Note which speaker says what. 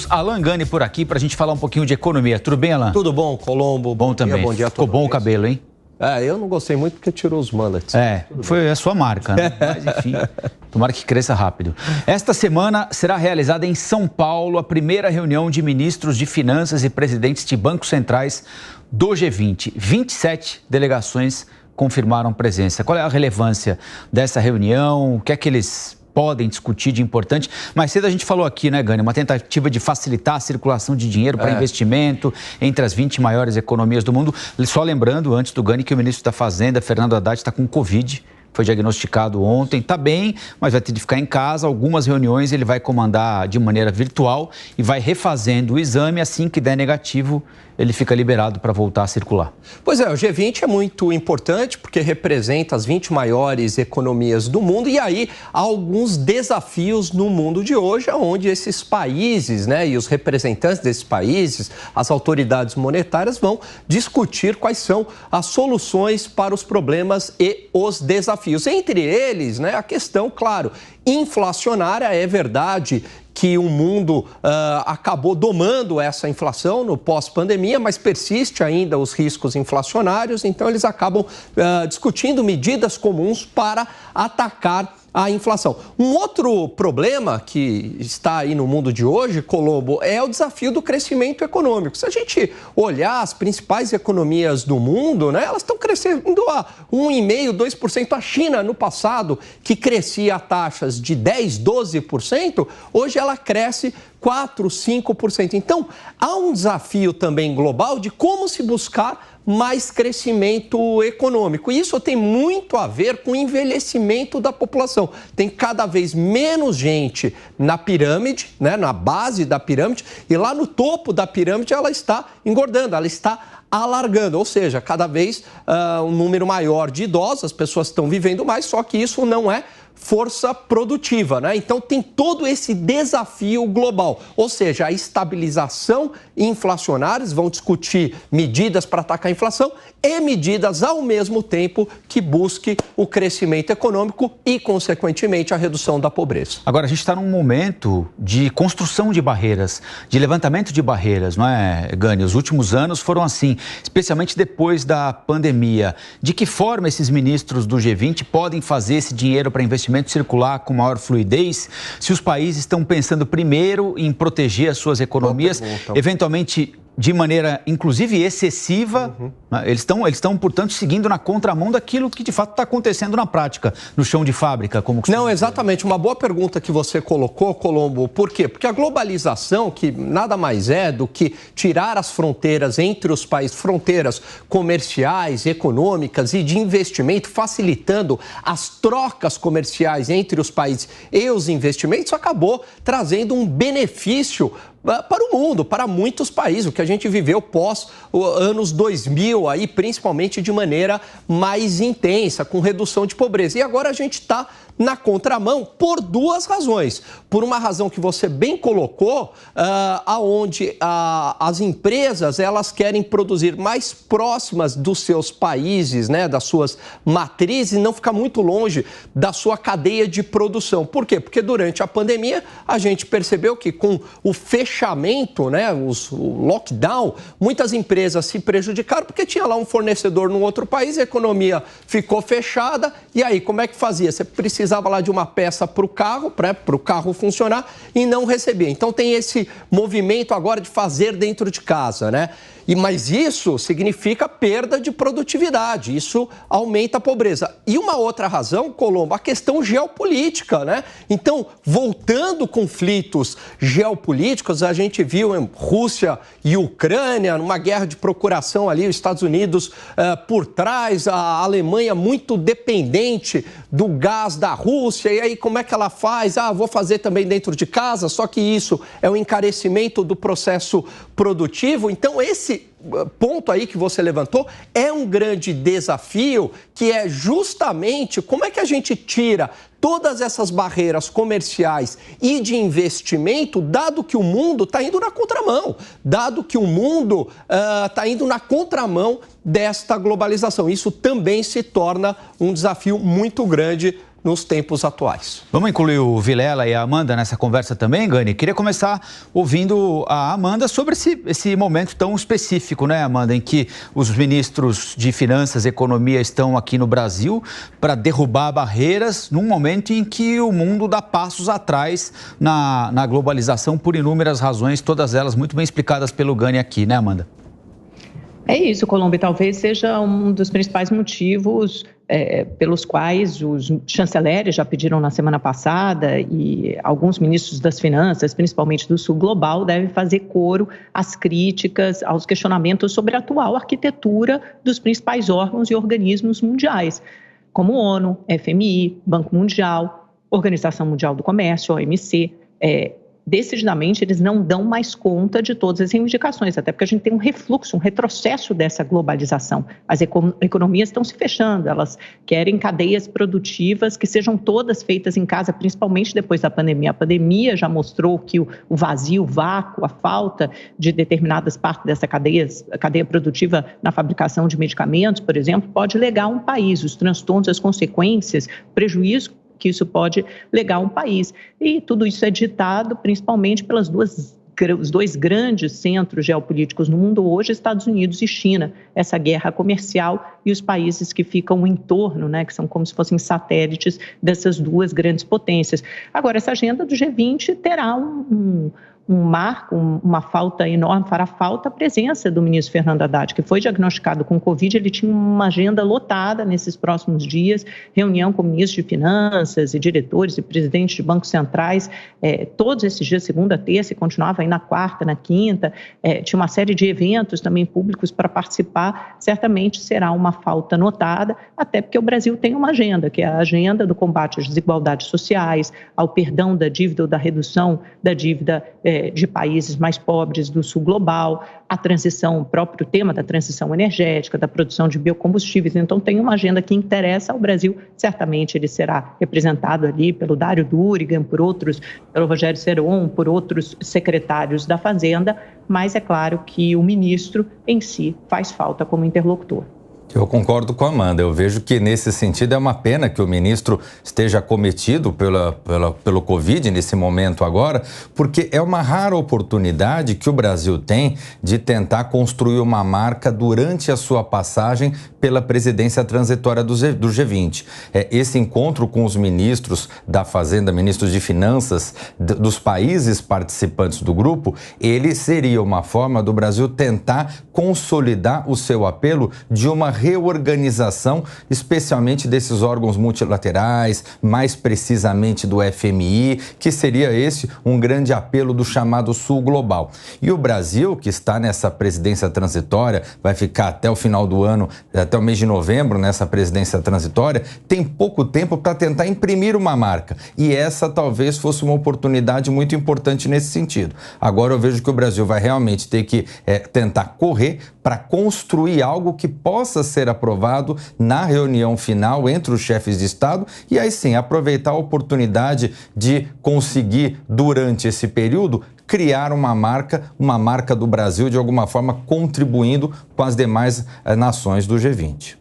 Speaker 1: Alan Gani por aqui para a gente falar um pouquinho de economia. Tudo bem, Alan?
Speaker 2: Tudo bom, Colombo.
Speaker 1: Bom também.
Speaker 2: Bom dia a todos.
Speaker 1: Ficou bom o cabelo, hein?
Speaker 2: Eu não gostei muito porque tirou os mullets.
Speaker 1: Foi a sua marca, né? Mas enfim, tomara que cresça rápido. Esta semana será realizada em São Paulo a primeira reunião de ministros de finanças e presidentes de bancos centrais do G20. 27 delegações confirmaram presença. Qual é a relevância dessa reunião? O que é que eles podem discutir de importante? Mais cedo a gente falou aqui, né, Gani, uma tentativa de facilitar a circulação de dinheiro para investimento entre as 20 maiores economias do mundo. Só lembrando, antes do Gani, que o ministro da Fazenda, Fernando Haddad, está com Covid. Foi diagnosticado ontem, está bem, mas vai ter de ficar em casa. Algumas reuniões ele vai comandar de maneira virtual e vai refazendo o exame. Assim que der negativo, ele fica liberado para voltar a circular.
Speaker 2: Pois é, o G20 é muito importante porque representa as 20 maiores economias do mundo e aí há alguns desafios no mundo de hoje, onde esses países, né, e os representantes desses países, as autoridades monetárias vão discutir quais são as soluções para os problemas e os desafios. Entre eles, né, a questão, claro, inflacionária. É verdade que o mundo acabou domando essa inflação no pós-pandemia, mas persiste ainda os riscos inflacionários, então eles acabam discutindo medidas comuns para atacar a inflação. Um outro problema que está aí no mundo de hoje, Colombo, é o desafio do crescimento econômico. Se a gente olhar as principais economias do mundo, né, elas estão crescendo a 1,5%, 2%. A China, no passado, que crescia a taxas de 10%, 12%, hoje ela cresce 4%, 5%. Então, há um desafio também global de como se buscar mais crescimento econômico. E isso tem muito a ver com o envelhecimento da população. Tem cada vez menos gente na pirâmide, né, na base da pirâmide, e lá no topo da pirâmide ela está engordando, ela está alargando, ou seja, cada vez um número maior de idosos, as pessoas estão vivendo mais, só que isso não é força produtiva, né? Então tem todo esse desafio global, ou seja, a estabilização inflacionária, vão discutir medidas para atacar a inflação e medidas ao mesmo tempo que busque o crescimento econômico e, consequentemente, a redução da pobreza.
Speaker 1: Agora, a gente está num momento de construção de barreiras, de levantamento de barreiras, não é, Gani? Os últimos anos foram assim, especialmente depois da pandemia. De que forma esses ministros do G20 podem fazer esse dinheiro para investimento circular com maior fluidez, se os países estão pensando primeiro em proteger as suas economias, eventualmente de maneira, inclusive, excessiva, eles estão, portanto, seguindo na contramão daquilo que, de fato, está acontecendo na prática, no chão de fábrica, como
Speaker 2: Não, exatamente. Uma boa pergunta que você colocou, Colombo. Por quê? Porque a globalização, que nada mais é do que tirar as fronteiras entre os países, fronteiras comerciais, econômicas e de investimento, facilitando as trocas comerciais entre os países e os investimentos, acabou trazendo um benefício para o mundo, para muitos países, o que a gente viveu pós anos 2000, aí, principalmente de maneira mais intensa, com redução de pobreza. E agora a gente está na contramão por duas razões. Por uma razão que você bem colocou, aonde as empresas elas querem produzir mais próximas dos seus países, né, das suas matrizes, e não ficar muito longe da sua cadeia de produção. Por quê? Porque durante a pandemia a gente percebeu que com o fechamento, né, o lockdown, muitas empresas se prejudicaram porque tinha lá um fornecedor no outro país, a economia ficou fechada, e aí como é que fazia? Você precisava lá de uma peça para o carro funcionar e não recebia. Então tem esse movimento agora de fazer dentro de casa, né? Mas isso significa perda de produtividade, isso aumenta a pobreza. E uma outra razão, Colombo, a questão geopolítica, né? Então, voltando conflitos geopolíticos, a gente viu em Rússia e Ucrânia, numa guerra de procuração ali, os Estados Unidos por trás, a Alemanha muito dependente do gás da Rússia, e aí como é que ela faz? Vou fazer também dentro de casa, só que isso é um encarecimento do processo produtivo. Então, esse ponto aí que você levantou é um grande desafio, que é justamente como é que a gente tira todas essas barreiras comerciais e de investimento, dado que o mundo está indo na contramão, dado que o mundo está indo na contramão desta globalização. Isso também se torna um desafio muito grande nos tempos atuais.
Speaker 1: Vamos incluir o Vilela e a Amanda nessa conversa também, Gani? Queria começar ouvindo a Amanda sobre esse momento tão específico, né, Amanda, em que os ministros de Finanças e Economia estão aqui no Brasil para derrubar barreiras num momento em que o mundo dá passos atrás na globalização por inúmeras razões, todas elas muito bem explicadas pelo Gani aqui, né, Amanda?
Speaker 3: É isso, Colombo, talvez seja um dos principais motivos pelos quais os chanceleres já pediram na semana passada e alguns ministros das finanças, principalmente do Sul Global, devem fazer coro às críticas, aos questionamentos sobre a atual arquitetura dos principais órgãos e organismos mundiais, como ONU, FMI, Banco Mundial, Organização Mundial do Comércio, OMC. Decididamente, eles não dão mais conta de todas as reivindicações, até porque a gente tem um refluxo, um retrocesso dessa globalização. As economias estão se fechando, elas querem cadeias produtivas que sejam todas feitas em casa, principalmente depois da pandemia. A pandemia já mostrou que o vazio, o vácuo, a falta de determinadas partes dessa cadeia produtiva na fabricação de medicamentos, por exemplo, pode legar um país, os transtornos, as consequências, o prejuízo que isso pode legar a um país. E tudo isso é ditado principalmente pelas os dois grandes centros geopolíticos no mundo hoje, Estados Unidos e China, essa guerra comercial e os países que ficam em torno, né, que são como se fossem satélites dessas duas grandes potências. Agora, essa agenda do G20 terá um marco, uma falta enorme, fará falta a presença do ministro Fernando Haddad, que foi diagnosticado com Covid. Ele tinha uma agenda lotada nesses próximos dias, reunião com ministros de finanças e diretores e presidentes de bancos centrais, todos esses dias, segunda, terça, e continuava aí na quarta, na quinta, tinha uma série de eventos também públicos para participar. Certamente será uma falta notada, até porque o Brasil tem uma agenda, que é a agenda do combate às desigualdades sociais, ao perdão da dívida ou da redução da dívida de países mais pobres do Sul Global, a transição, o próprio tema da transição energética, da produção de biocombustíveis. Então, tem uma agenda que interessa ao Brasil. Certamente ele será representado ali pelo Dário Durigan, pelo Rogério Seron, por outros secretários da Fazenda, mas é claro que o ministro em si faz falta como interlocutor.
Speaker 4: Eu concordo com a Amanda. Eu vejo que, nesse sentido, é uma pena que o ministro esteja acometido pelo Covid nesse momento agora, porque é uma rara oportunidade que o Brasil tem de tentar construir uma marca durante a sua passagem pela presidência transitória do G20. Esse encontro com os ministros da Fazenda, ministros de Finanças dos países participantes do grupo, ele seria uma forma do Brasil tentar consolidar o seu apelo de uma reorganização, especialmente desses órgãos multilaterais, mais precisamente do FMI, que seria esse um grande apelo do chamado Sul Global. E o Brasil, que está nessa presidência transitória, vai ficar até o final do ano, até o mês de novembro nessa presidência transitória, tem pouco tempo para tentar imprimir uma marca. E essa talvez fosse uma oportunidade muito importante nesse sentido. Agora eu vejo que o Brasil vai realmente ter que tentar correr para construir algo que possa ser aprovado na reunião final entre os chefes de Estado e aí sim aproveitar a oportunidade de conseguir, durante esse período, criar uma marca do Brasil, de alguma forma contribuindo com as demais nações do G20.